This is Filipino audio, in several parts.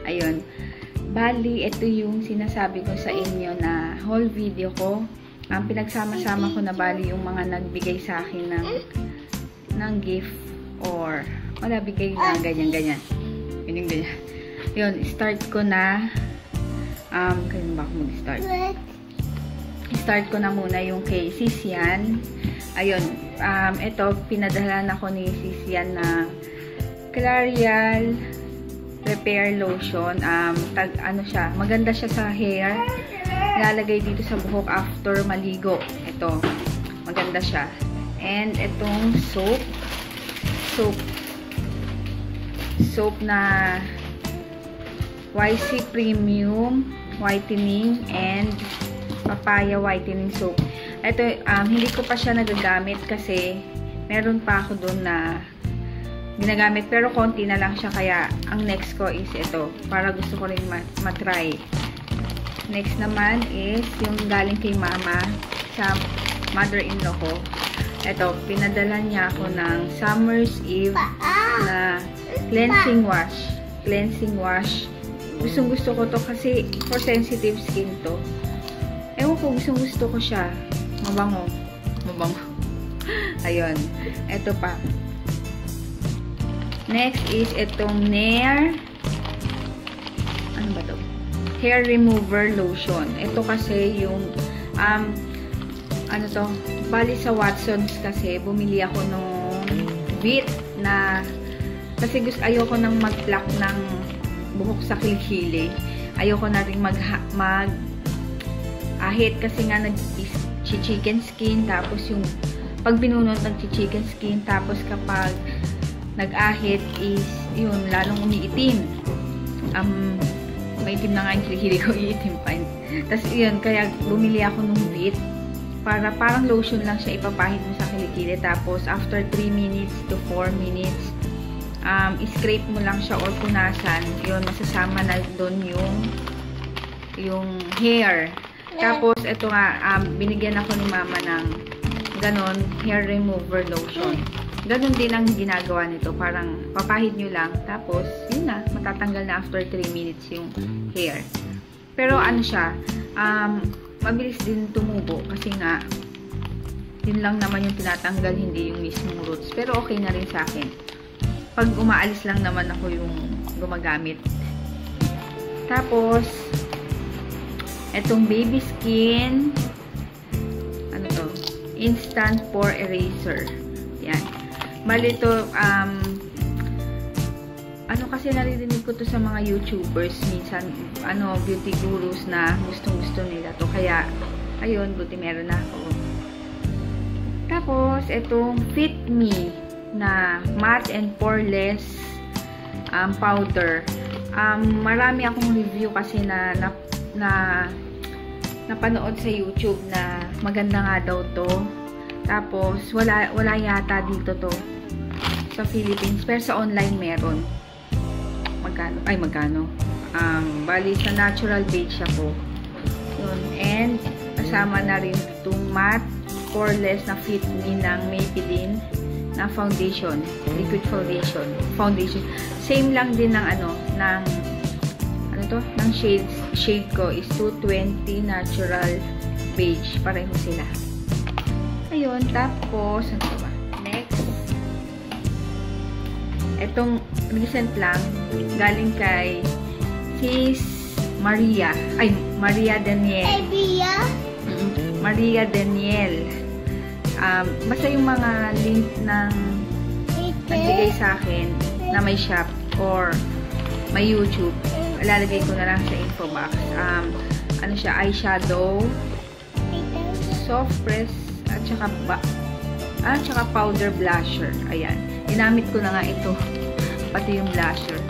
Ayun. Bali, ito yung sinasabi ko sa inyo na whole video ko. Pinagsama-sama ko na bali yung mga nagbigay sa akin ng gift or wala bigay na ganyan-ganyan. Yun yung ganyan. Yun, start ko na. Kailan ba ako mag-start? Start ko na muna yung kay Sisian. Ayun, ito, pinadalan ako ni Sisian na Clarial Repair Lotion. Ano siya, maganda siya sa hair. Lalagay dito sa buhok after maligo. Ito, maganda siya. And itong soap na YC Premium Whitening and Papaya Whitening Soap. Ito, hindi ko pa siya nagagamit kasi meron pa ako doon na ginagamit pero konti na lang siya, kaya ang next ko is ito para gusto ko rin matry. Next naman is yung galing kay mama sa mother-in-law ko. Ito, pinadala niya ako ng Summer's Eve na cleansing wash. Gustong-gusto ko to kasi for sensitive skin to. Ewan ko, gustong-gusto ko siya. Mabango. Ayun. Ito pa. Next is itong Nair. Ano ba to? Hair Remover Lotion. Ito kasi yung ano to? Bali sa Watsons kasi bumili ako nung bit na kasi ayoko nang mag-pluck ng buhok sa kilikili. Ayoko na rin ahit kasi nga nag-chicken skin, tapos yung pag binunot nag-chicken skin, tapos kapag nag-ahit is yun, lalong umiitim. Maitim na nga yung kilikili ko, iitim pa. Tapos yun, kaya bumili ako nung bit para parang lotion lang siya, ipapahid mo sa kilikili, tapos after 3 minutes to 4 minutes scrape mo lang siya or punasan, yun, masasama na doon yung hair. Tapos, ito nga, binigyan ako ni mama ng ganon, hair remover lotion. Ganon din ang ginagawa nito. Parang, papahid nyo lang. Tapos, yun na, matatanggal na after 3 minutes yung hair. Pero, ano siya, mabilis din tumubo. Kasi nga, yun lang naman yung tinatanggal, hindi yung mismong roots. Pero, okay na rin sa akin. Pag umaalis lang naman ako yung gumagamit. Tapos, etong baby skin, ano to? Instant pore eraser. Yan. Bali ito, ano kasi naririnig ko to sa mga YouTubers, minsan, beauty gurus na gustong-gusto nila to. Kaya, ayun, buti meron na ako. Tapos, etong Fit Me na matte and poreless powder. Marami akong review kasi na napanood sa YouTube na maganda nga daw to. Tapos wala yata dito to sa Philippines, pero sa online meron. Magkano? Bali sa natural beige ako. Yun. And kasama na rin itong matte poreless na Fit Me ng Maybelline na foundation, liquid foundation. Same lang din ng ng shade ko is 220 natural beige. Pareho sila. Ayun, tapos ano ba? Next. Etong recent lang galing kay Sis Maria Daniel. Maria Daniel. Basta yung mga link ng nagbigay sa akin na may shop or may YouTube, ilalagay ko na lang sa info box. Ano siya, eyeshadow, soft press, at saka powder blusher. Ayan. Ginamit ko na nga ito. Pati yung blusher.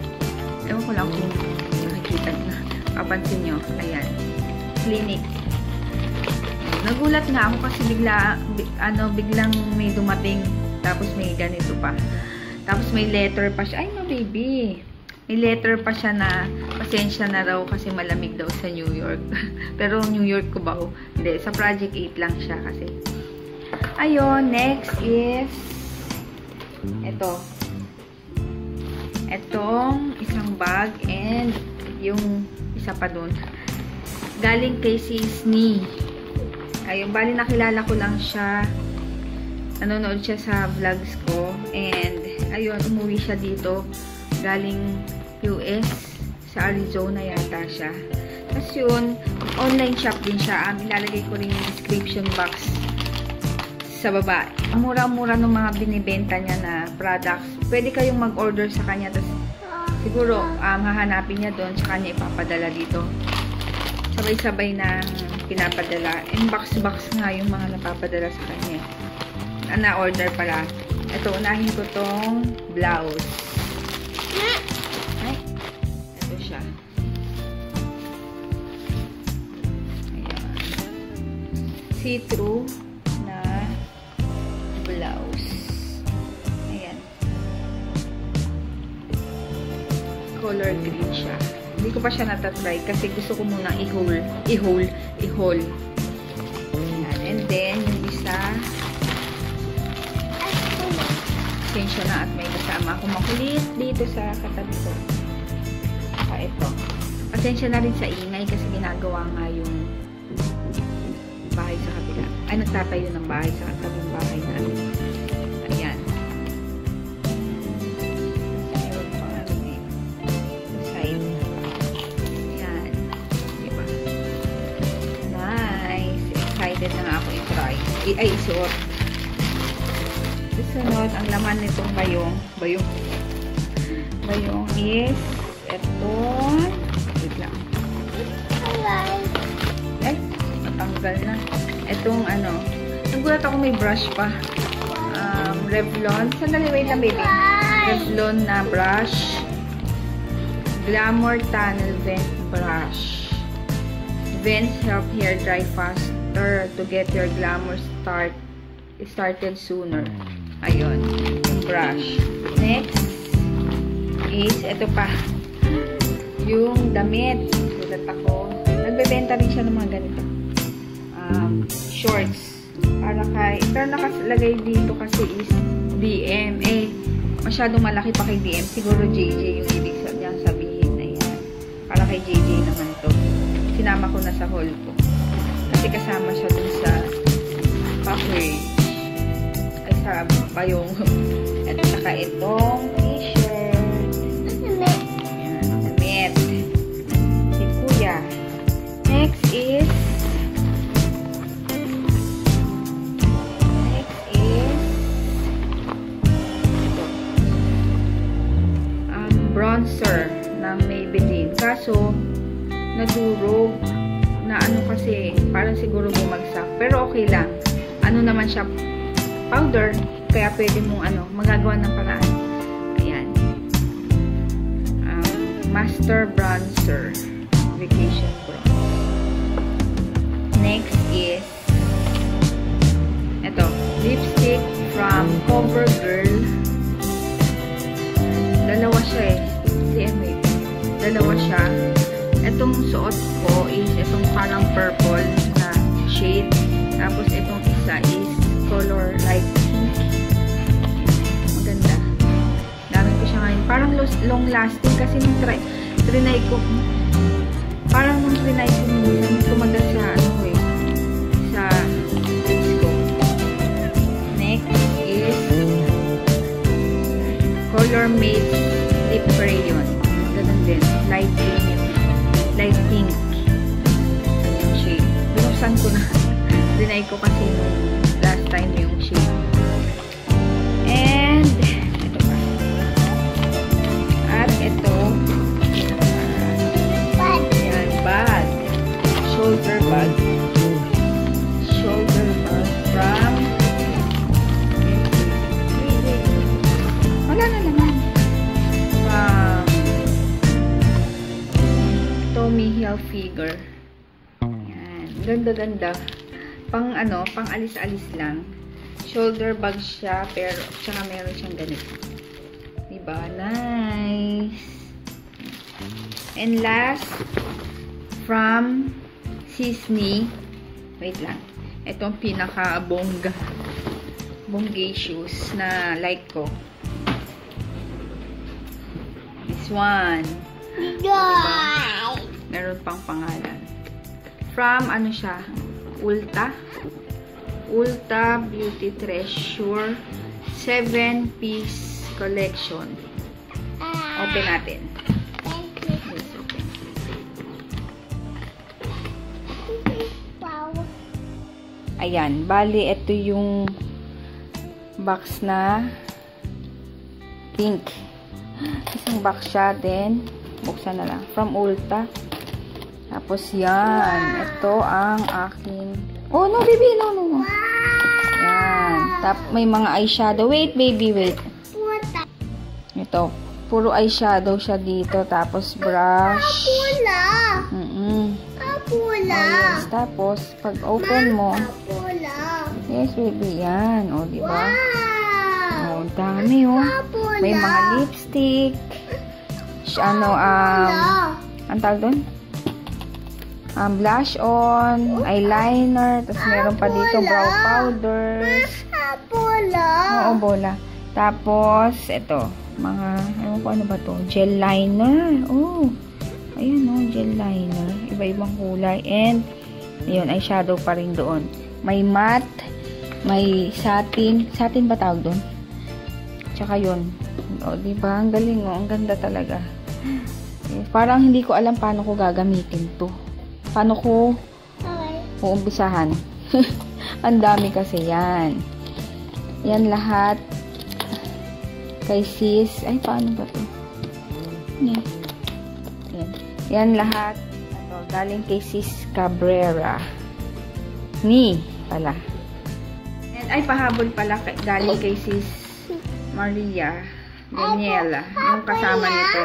Ewan ko lang kung nakikita na. Papansin nyo. Ayan. Clinique. Nagulat nga ako kasi biglang may dumating, tapos may ganito pa. Tapos may letter pa siya. Ay, no, baby. May letter pa siya na pasensya na raw kasi malamig daw sa New York. Pero New York ko ba? Hindi, sa Project 8 lang siya kasi. Ayun, next is ito. Itong isang bag and yung isa pa dun. Galing kay Sisney. Ayun, bali nakilala ko lang siya. Nanonood siya sa vlogs ko. And, ayun, umuwi siya dito. Galing US. Sa Arizona yata siya. Tapos yun, online shop din siya. Ilalagay ko rin yung description box sa baba. Ang mura-mura ng mga binibenta niya na products. Pwede kayong mag-order sa kanya. Tapos, siguro, hahanapin niya doon. Sa kanya ipapadala dito. Sabay-sabay na pinapadala. And box-box nga yung mga napapadala sa kanya. Na-order pala. Ito, unahin ko tong blouse. Ay, ito siya. Ayan. See-through na blouse. Ayan. Color green siya. Hindi ko pa siya natatry kasi gusto ko muna i-haul. Ayan. And then, yung isa, pasensya na at may kasama ako makulit dito sa katabi ko. Saka ito. Pasensya na rin sa ingay kasi ginagawa nga yung bahay sa kabila. Ay, nagtatayo ng bahay sa katabing bahay natin. Ayan. Meron pa ano eh. Side. Ayan. Diba? Nice. Excited na nga ako i-try. Ay, isuot. Sunod, ang laman nitong bayong is ito. Wait lang. Ay, matanggal na. Itong ano, nagulat ako may brush pa. Revlon. Sandali, wait lang baby. Revlon na brush. Glamour Tunnel Vent Brush. Vents help hair dry faster to get your glamour started sooner. Ayun, yung brush. Next is, ito pa, yung damit. Sulat ako. Nagbebenta rin siya ng mga ganito. Shorts. Para kay, pero nakalagay dito kasi is DM. Eh, masyadong malaki pa kay DM. Siguro JJ yung ibig sabihin. Ayan. Para kay JJ naman to. Sinama ko na sa haul ko. Kasi kasama siya dun sa package. Sa bayong. At saka itong t-shirt. Ayan, damit. Si Kuya. Next is ito. Bronzer ng Maybelline. Kaso, nadurog na ano kasi, parang siguro bumagsak. Pero okay lang. Ano naman siya, powder, kaya pwede mong magagawa ng paraan. Ayan. Master Bronzer. Vacation Bronze. Next is ito. Lipstick from CoverGirl. Dalawa siya eh. CMA. Dalawa siya. Itong suot ko is itong parang purple na shade. Tapos itong isa is color light pink. Maganda. Dami ko siya ngayon. Parang long lasting kasi nung trinay ko. Parang nung trinay ko minsan tumagal sa sa lips ko. Next is Color Mate Lip Crayon. Ganun din. Light pink. Light pink. Yung shade. Binuksan ko na. Trinay ko kasi nung last time yung shade. And ito pa. At ito yan, bag. Shoulder bag. Shoulder bag from wala na naman. From Tommy Hilfiger. Yan. Ganda-ganda. Pang pang alis-alis lang. Shoulder bag siya, pero tsaka meron siyang ganito. Diba? Nice. And last, from Sisney. Wait lang. Itong pinaka-bongga. Bongacious na like ko. This one. Diba? Meron pang pangalan. From, ano siya? Ulta. Ulta Beauty Treasure 7-piece collection. Open natin. Yes, open. Wow. Ayan. Bali, ito yung box na pink. Isang box siya. Then, buksan na lang. From Ulta. Tapos, yan. Ito ang aking... Oh, no, baby. No, no, no. Yan. May mga eyeshadow. Wait, baby, wait. Ito. Puro eyeshadow siya dito. Tapos, brush. Pula. Oh, yes. Tapos, pag open mo. Yes, baby. Yan. O, diba? Oh, dami, oh. May mga lipstick. Ang tawag doon? Blush on, eyeliner, tapos meron pa dito brow powders. Oo, bola. Tapos, ito, mga, ano ba to? Gel liner. Oh, ayun, oh, gel liner. Iba-ibang kulay. And, ayun, eyeshadow pa rin doon. May matte, may satin. Satin ba tawag doon? Tsaka yun. O, diba? Ang galing, oh. Ang ganda talaga. Parang hindi ko alam paano ko gagamitin to. Paano ko uumpisahan. Ang dami kasi yan. Yan lahat kay sis. Ay, paano ba to? Yan. Yan lahat galing kay sis Cabrera. Ni pala. And ay, pahabol pala galing kay sis Maria Daniela. Yung kasama nito.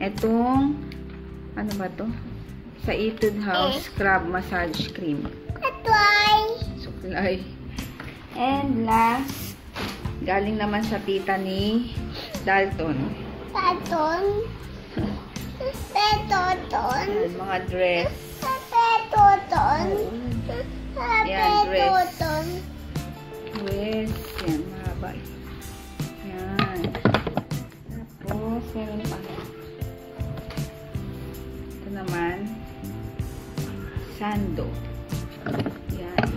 Itong ano ba to? Sa Etude House Scrub Massage Cream. Suklay. And last, galing naman sa tita ni Dalton. Yan, mga dress. Yan, dress. Dress. Yan, mahaba. Yan. Tapos, meron pa. Ito naman, sando. Yan.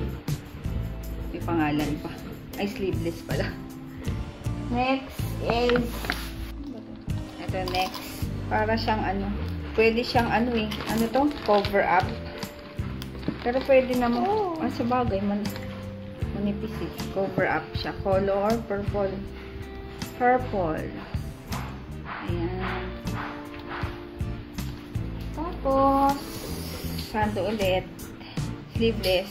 May pangalan pa. Ay, sleeveless pala. Next is, ito next. Para siyang ano, pwede siyang ano eh. Ano to? Cover up. Pero pwede naman, sa bagay, manipis eh. Cover up siya. Color, purple. Purple. Ayan. Tapos, sando ulit. Sleeveless.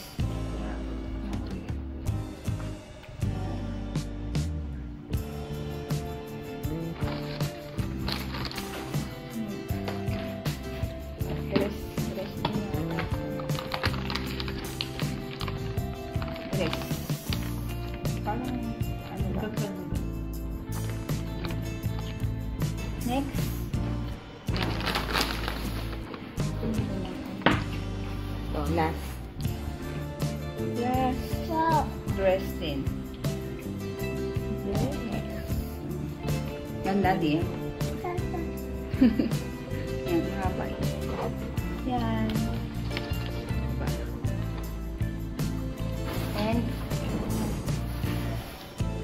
Dress. Parang, ano ba? Next. So, last. Dress din. Next. Ganda din. Yan, mahaba. Yan. And,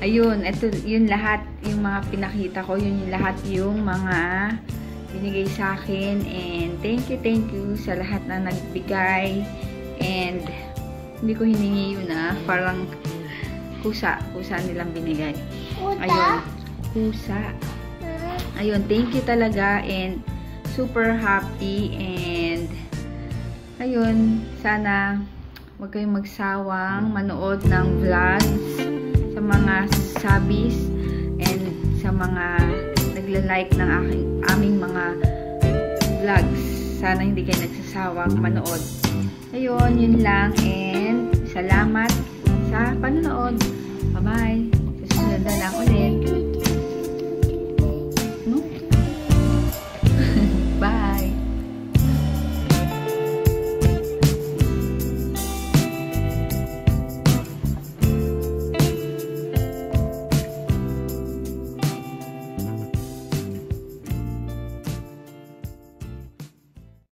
ayun, ito, yun lahat, yung mga pinakita ko, yun yung lahat yung mga binigay sa akin. And thank you sa lahat na nagbigay. And hindi ko hiningi yun parang kusa nilang binigay. Ayun, kusa. Ayun, thank you talaga and super happy. And ayun, sana huwag kayong magsawang manood ng vlogs sa mga sabis and sa mga nagla-like ng aming mga vlogs. Sana hindi kayo nagsasawang manood. Ayun, yun lang and salamat sa panonood.